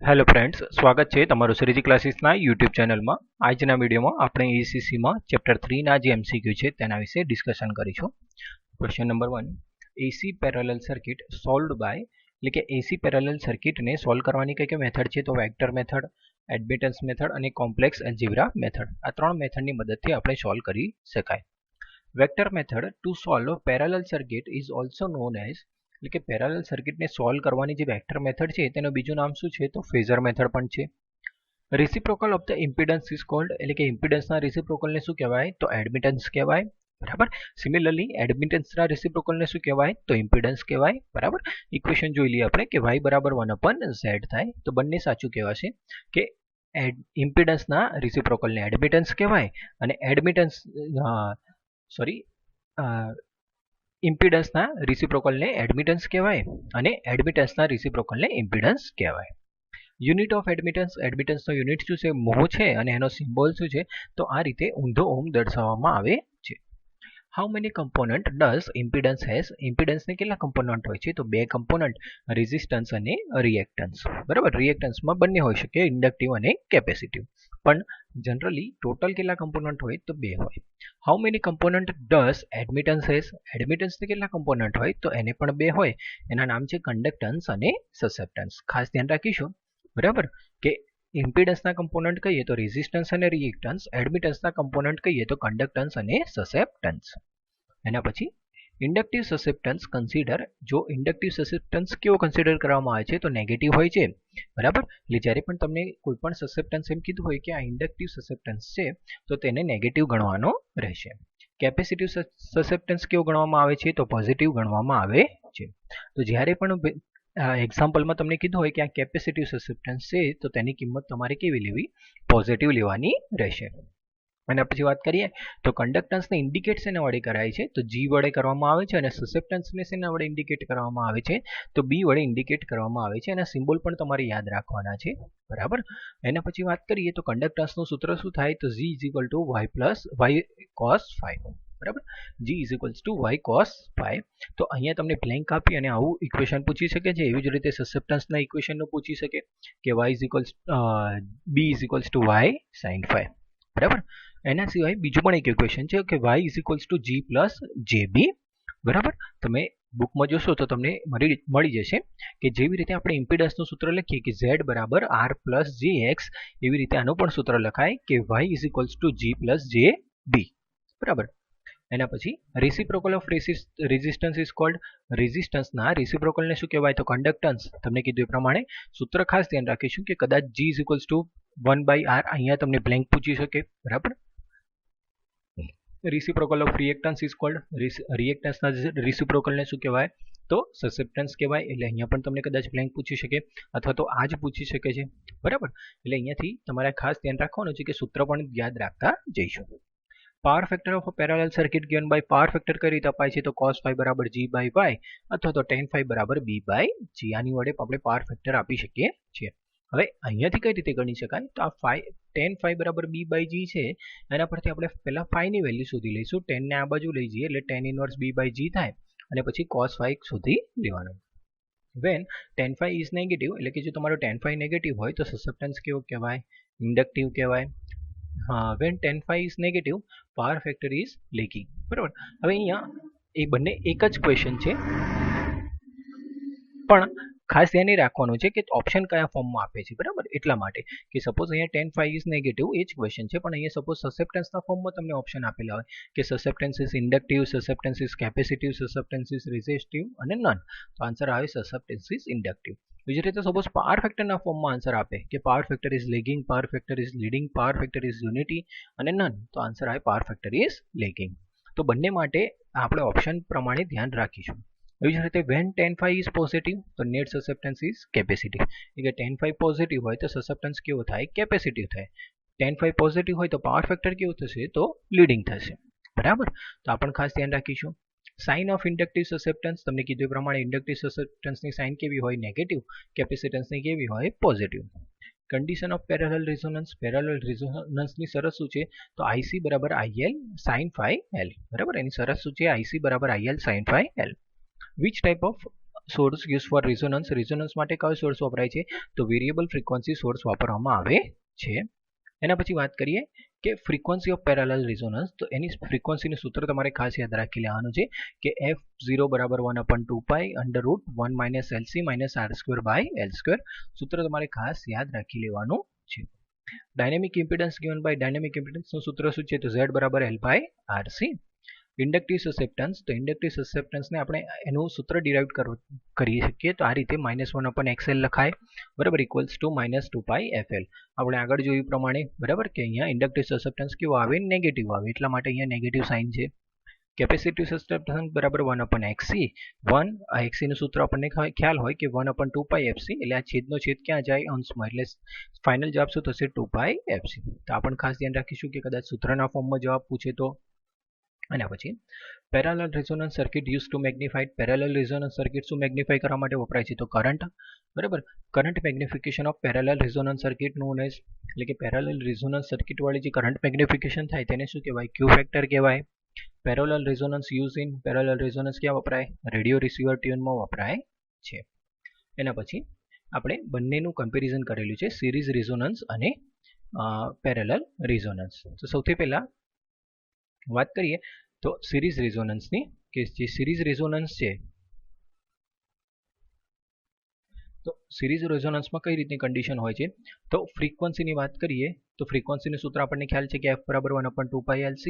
Hello friends, સ્વાગત છે તમારું શ્રીજી ક્લાસીસના યુટ્યુબ ચેનલમાં. આજના વિડીયોમાં આપણે એસીસીમાં ચેપ્ટર 3ના જે એમસીક્યુ છે તેના વિશે ડિસ્કશન કરીશું. Question number 1, AC parallel circuit solved by, એટલે કે એસી પેરેલલ સર્કિટને સોલ્વ કરવાની કઈ મેથડ છે તો વેક્ટર મેથડ, એડમિટન્સ મેથડ અને કોમ્પ્લેક્સ એલ્જીબ્રા મેથડ. આ ત્રણ મેથડની મદદથી આપણે સોલ્વ કરી શકાય. Vector method to solve parallel circuit is also known as, એટલે કે પેરેલલ સર્કિટને સોલ્વ કરવાની જે વેક્ટર મેથડ છે તેનું બીજું નામ શું છે તો ફેઝર મેથડ પણ છે. Reciprocal of the impedance is called, એટલે કે ઇમ્પિડન્સના રેસિપ્રોકલને શું કહેવાય તો એડમિટન્સ કહેવાય. બરાબર. સિમિલરલી એડમિટન્સના રેસિપ્રોકલને શું કહેવાય તો ઇમ્પિડન્સ કહેવાય. બરાબર. ઇક્વેશન જોઈ લઈએ આપણે કે y બરાબર 1/z થાય તો બંને સાચું કહેવાશે કે ઇમ્પિડન્સના રેસિપ્રોકલને એડમિટન્સ કહેવાય અને ઇમ્પિડન્સના રેસિપ્રોકલને એડમિટન્સ કહેવાય અને એડમિટન્સના રેસિપ્રોકલને ઇમ્પિડન્સ કહેવાય. યુનિટ ઓફ એડમિટન્સ, એડમિટન્સનો યુનિટ શું છે મોહ છે અને એનો સિમ્બોલ શું છે તો આ રીતે ઊંધો ઓમ દર્શાવવામાં આવે છે. How many component does impedance has, ઇમ્પિડન્સને કેટલા કમ્પોનન્ટ હોય છે તો બે કમ્પોનન્ટ, રેઝિસ્ટન્સ અને રિએક્ટન્સ. બરાબર. રિએક્ટન્સમાં બંને હોઈ શકે, ઇન્ડક્ટિવ અને કેપેસિટિવ, પણ જનરલી ટોટલ કેટલા કમ્પોનન્ટ હોય તો બે હોય. How many component does admittance has, એડમિટન્સને કેટલા કમ્પોનન્ટ હોય તો એને પણ બે હોય, એના નામ છે કન્ડક્ટન્સ અને સસેપ્ટન્સ. ખાસ ધ્યાન રાખીશું. બરાબર કે ઇમ્પિડન્સના કમ્પોનન્ટ કહીએ તો રેઝિસ્ટન્સ અને રિએક્ટન્સ, એડમિટન્સના કમ્પોનન્ટ કહીએ તો કન્ડક્ટન્સ અને સસેપ્ટન્સ. એના પછી ઇન્ડક્ટિવ સસેપ્ટન્સ કન્સિડર, જો ઇન્ડક્ટિવ સસેપ્ટન્સ કેવો કન્સિડર કરવામાં આવે છે તો નેગેટિવ હોય છે. બરાબર. એટલે જ્યારે પણ તમને કોઈ પણ સસેપ્ટન્સ એમ કીધું હોય કે આ ઇન્ડક્ટિવ સસેપ્ટન્સ છે તો તેને નેગેટિવ ગણવાનો રહેશે. કેપેસિટિવ સસેપ્ટન્સ કેવો ગણવામાં આવે છે તો પોઝિટિવ ગણવામાં આવે છે. તો જ્યારે પણ એક્ઝામ્પલમાં તમને કીધું હોય કે આ કેપેસિટિવ સસેપ્ટન્સ છે તો તેની કિંમત તમારે કેવી લેવી, પોઝિટિવ લેવાની રહેશે. અને પછી વાત કરીએ તો કન્ડક્ટન્સને ઇન્ડિકેટ શેના વડે કરાય છે તો જી વડે કરવામાં આવે છે અને સસેપ્ટન્સને શેના વડે ઇન્ડિકેટ કરવામાં આવે છે તો બી વડે ઇન્ડિકેટ કરવામાં આવે છે. એના સિમ્બોલ પણ તમારે યાદ રાખવાના છે. બરાબર. એના પછી વાત કરીએ તો કન્ડક્ટન્સનું સૂત્ર શું થાય તો G = y cos phi. બરાબર. G = y cos phi. તો અહીંયા તમને બ્લેન્ક આપી અને આવું ઇક્વેશન પૂછી શકે છે. એવી જ રીતે સસેપ્ટન્સના ઇક્વેશનનું પૂછી શકે કે b = y sin phi. બરાબર. એના સિવાય બીજું પણ એક ઇક્વેશન છે કે y = g + jb. બરાબર. તમે બુકમાં જોશો તો તમને મળી જશે કે જેવી રીતે આપણે ઇમ્પિડન્સનું સૂત્ર લખીએ કે z = r + jx, એવી રીતે આનું પણ સૂત્ર લખાય કે y = g + jb. બરાબર. એના પછી reciprocal of resistance is called, રેઝિસ્ટન્સના રેસિપ્રોકલને શું કહેવાય તો કન્ડક્ટન્સ. તમને કીધું એ પ્રમાણે સૂત્ર ખાસ ધ્યાન રાખીશું કે કદાચ G = 1/r અહીંયા તમને બ્લેન્ક પૂછી શકે. બરાબર. Reciprocal of reactance is called, રિએક્ટન્સના રેસિપ્રોકલને શું કહેવાય તો સસેપ્ટન્સ કહેવાય. એટલે અહીંયા પણ તમને કદાચ બ્લેન્ક પૂછી શકે અથવા તો આ જ પૂછી શકે છે. બરાબર. એટલે અહીંયાથી તમારે ખાસ ધ્યાન રાખવાનું છે કે સૂત્ર પણ યાદ રાખતા જઈશું. Power factor of parallel circuit given by, power factor કઈ રીતે અપાય છે તો cos phi = g/y અથવા તો tan phi = b/g. આની વડે આપણે પાવર ફેક્ટર આપી શકીએ છીએ. હવે અહીંયાથી કઈ રીતે ગણી શકાય તો આ tan phi = b/g છે, એના પરથી આપણે પહેલા phi ની વેલ્યુ શોધી લઈશું. tan ને આ બાજુ લઈ જઈએ એટલે tan ઇન્વર્સ b/g થાય અને પછી cos phi શોધી લેવાનું. When tan phi is negative, એટલે કે જો તમારો tan phi નેગેટિવ હોય તો સસેપ્ટન્સ કેવો કહેવાય, ઇન્ડક્ટિવ કહેવાય. when tan phi is negative, power factor is lagging. બરાબર. હવે અહીંયા એ બંને એક જ ક્વેશ્ચન છે, પણ ખાસ ધ્યાન એ રાખવાનું છે કે ઓપ્શન કયા ફોર્મમાં આપે છે. બરાબર. એટલા માટે કે સપોઝ અહીંયા tan phi is negative એ જ ક્વેશ્ચન છે, પણ અહીંયા સપોઝ સસેપ્ટન્સના ફોર્મમાં તમને ઓપ્શન આપેલા હોય કે susceptance is inductive, susceptance is capacitive, susceptance is resistive અને નન, તો આન્સર આવે સસેપ્ટન્સ ઇઝ ઇન્ડક્ટિવ. બીજી રીતે સપોઝ પાવર ફેક્ટરના ફોર્મમાં આન્સર આપે કે power factor is lagging, power factor is leading, power factor is unity અને નન, તો આન્સર આવે પાવર ફેક્ટર ઇઝ લેગિંગ. તો બંને માટે આપણે ઓપ્શન પ્રમાણે ધ્યાન રાખીશું. એવી જ રીતે when tan phi is positive તો નેટ સસેપ્ટન્સ ઇઝ કેપેસિટી, એટલે કે tan phi પોઝિટિવ હોય તો સસેપ્ટન્સ કેવો થાય કેપેસિટિવ થાય. tan phi પોઝિટિવ હોય તો પાવર ફેક્ટર કેવું થશે તો લીડિંગ થશે. બરાબર. તો આપણે ખાસ ધ્યાન રાખીશું. સાઇન ઓફ ઇન્ડક્ટિવ સસેપ્ટન્સ, તમને કીધું એ પ્રમાણે ઇન્ડક્ટિવ સસેપ્ટન્સની સાઇન કેવી હોય નેગેટિવ, કેપેસિટન્સની કેવી હોય positive. Condition of parallel resonance, parallel રેઝોનન્સની શરત શું છે તો IC = IL sin phi L. બરાબર. એની શરત શું છે IC = IL sin phi L. Which type of source use for resonance. Resonance માટે કયો સોર્સ વપરાય છે? તો વેરિયેબલ ફ્રીક્વન્સી સોર્સ વાપરવામાં આવે છે. એના પછી વાત કરીએ કે ફ્રીક્વન્સી ઓફ પેરેલલ રેઝોનન્સ. તો એની ફ્રીક્વન્સીનું સૂત્ર તમારે ખાસ યાદ રાખી લેવાનું છે કે f0 બરાબર 1/2π √1 - LC - r²/L². સૂત્ર તમારે ખાસ યાદ રાખી લેવાનું છે. Dynamic impedance given by dynamic ઇમ્પિડન્સનું સૂત્ર શું છે? તો Z બરાબર L/RC. Inductive susceptance. તો ઇન્ડક્ટિવ સસેપ્ટન્સને આપણે એનું સૂત્ર ડિરાઇવ કરી શકીએ તો આ રીતે -1/XL લખાય, બરાબર, ઇક્વલ્સ ટુ -2πFL. આપણે આગળ જોયું પ્રમાણે, બરાબર, કે અહીંયા ઇન્ડક્ટિવ સસેપ્ટન્સ કેવું આવે? નેગેટિવ આવે, એટલા માટે અહીંયા નેગેટિવ સાઇન છે. કેપેસિટિવ સસેપ્ટન્સ બરાબર 1/XC. XC નું સૂત્ર આપણને ખ્યાલ હોય કે 1/2πFC, એટલે આ છેદનો છેદ ક્યાં જાય? અંશમાં, એટલે ફાઇનલ જવાબ શું થશે? 2πFC. તો આપણે ખાસ ધ્યાન રાખીશું કે કદાચ સૂત્રના ફોર્મમાં જવાબ પૂછે તો. અને પછી parallel resonance circuit use to magnified. Parallel resonance circuit શું મેગ્નિફાઈ કરવા માટે વપરાય છે? તો કરંટ, બરાબર. Current magnification of parallel resonance circuit known as, એટલે કે પેરેલલ રેઝોનન્સ સર્કિટ વાળી જે કરંટ મેગ્નિફિકેશન થાય તેને શું કહેવાય? ક્યુ ફેક્ટર કહેવાય. Parallel resonance use in, parallel resonance ક્યાં વપરાય? રેડિયો રિસીવર ટ્યુનમાં વપરાય છે. એના પછી આપણે બંનેનું કમ્પેરિઝન કરેલું છે, સિરીઝ રેઝોનન્સ અને પેરેલલ રેઝોનન્સ. તો સૌથી પહેલા વાત કરીએ તો સિરીઝ રેઝોનન્સની, કે જે સિરીઝ રેઝોનન્સ છે તો સિરીઝ રેઝોનન્સમાં કઈ રીતની કન્ડિશન હોય છે? તો ફ્રીક્વન્સીની વાત કરીએ તો ફ્રીક્વન્સીનું સૂત્ર આપણને ખ્યાલ છે કે f બરાબર 1/2πLC,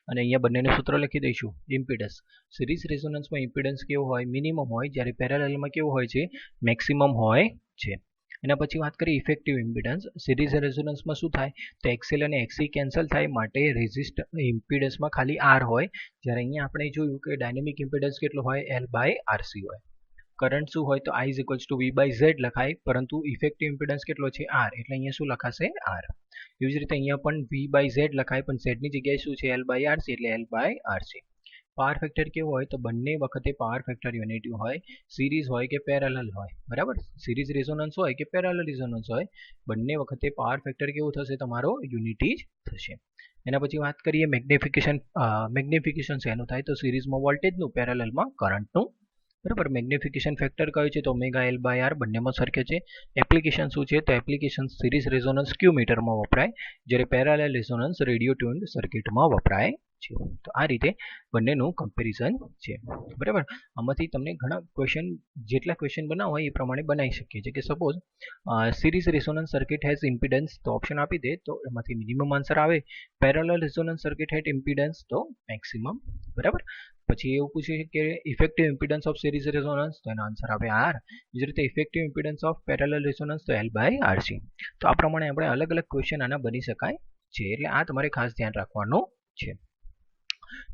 અને અહીંયા બંનેનું સૂત્ર લખી દઈશું. ઇમ્પિડન્સ. સિરીઝ રેઝોનન્સમાં ઇમ્પિડન્સ કેવો હોય? મિનિમમ હોય, જ્યારે પેરેલલમાં કેવું હોય છે? મેક્સિમમ હોય છે. એના પછી વાત કરીએ ઇફેક્ટિવ ઇમ્પિડન્સ. સિરીઝ રેઝોનન્સમાં શું થાય? તો XL અને XC કેન્સલ થાય, માટે ઇમ્પિડન્સમાં ખાલી R હોય, જ્યારે અહીંયા આપણે જોયું કે ડાયનેમિક ઇમ્પિડન્સ કેટલો હોય? L/RC હોય. કરંટ શું હોય? તો I = V/Z લખાય, પરંતુ ઇફેક્ટિવ ઇમ્પિડન્સ કેટલો છે? R, એટલે અહીંયા શું લખાશે? R. એવી જ રીતે અહીંયા પણ V/Z લખાય, પણ Z ની જગ્યાએ શું છે? L/RC, એટલે L/RC. પાવર ફેક્ટર કેવો હોય? તો બંને વખતે પાવર ફેક્ટર યુનિટી હોય, સિરીઝ હોય કે પેરેલલ હોય, બરાબર. સિરીઝ રેઝોનન્સ હોય કે પેરેલલ રેઝોનન્સ હોય, બંને વખતે પાવર ફેક્ટર કેવું થશે? તમારો યુનિટી જ થશે. એના પછી વાત કરીએ મેગ્નિફિકેશન. મેગ્નિફિકેશન શેનું થાય? તો સિરીઝમાં વોલ્ટેજનું, પેરેલલમાં કરંટનું, બરાબર. મેગ્નિફિકેશન ફેક્ટર કયો છે? તો ω/L/R બંનેમાં સરખે છે. એપ્લિકેશન શું છે? તો એપ્લિકેશન સિરીઝ રેઝોનન્સ ક્યુ મીટરમાં વપરાય, જ્યારે પેરેલલ રેઝોનન્સ રેડિયો ટ્યુન્ડ સર્કિટમાં વપરાય છે. તો આ રીતે બંનેનું કમ્પેરિઝન છે, બરાબર. આમાંથી તમને ઘણા ક્વેશ્ચન, જેટલા ક્વેશ્ચન બનાવો હોય એ પ્રમાણે બનાવી શકીએ છીએ. કે suppose series resonance circuit has impedance, તો ઓપ્શન આપી દે તો એમાંથી મિનિમમ આન્સર આવે. પેરેલલ રેઝોનન્સ સર્કિટ હેડ ઇમ્પિડન્સ, તો મેક્સિમમ, બરાબર. પછી એવું પૂછે કે effective impedance of series resonance, તો એનો આન્સર આવે R. બીજી રીતે effective impedance of parallel resonance, તો L/RC. તો આ પ્રમાણે આપણે અલગ અલગ ક્વેશ્ચન આના બની શકાય છે, એટલે આ તમારે ખાસ ધ્યાન રાખવાનું છે.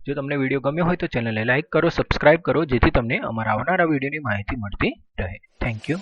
જો તમને વિડીયો ગમ્યો હોય તો ચેનલને લાઇક કરો, સબસ્ક્રાઇબ કરો, જેથી તમને અમારા આવનારા વિડીયોની માહિતી મળતી રહે. Thank you.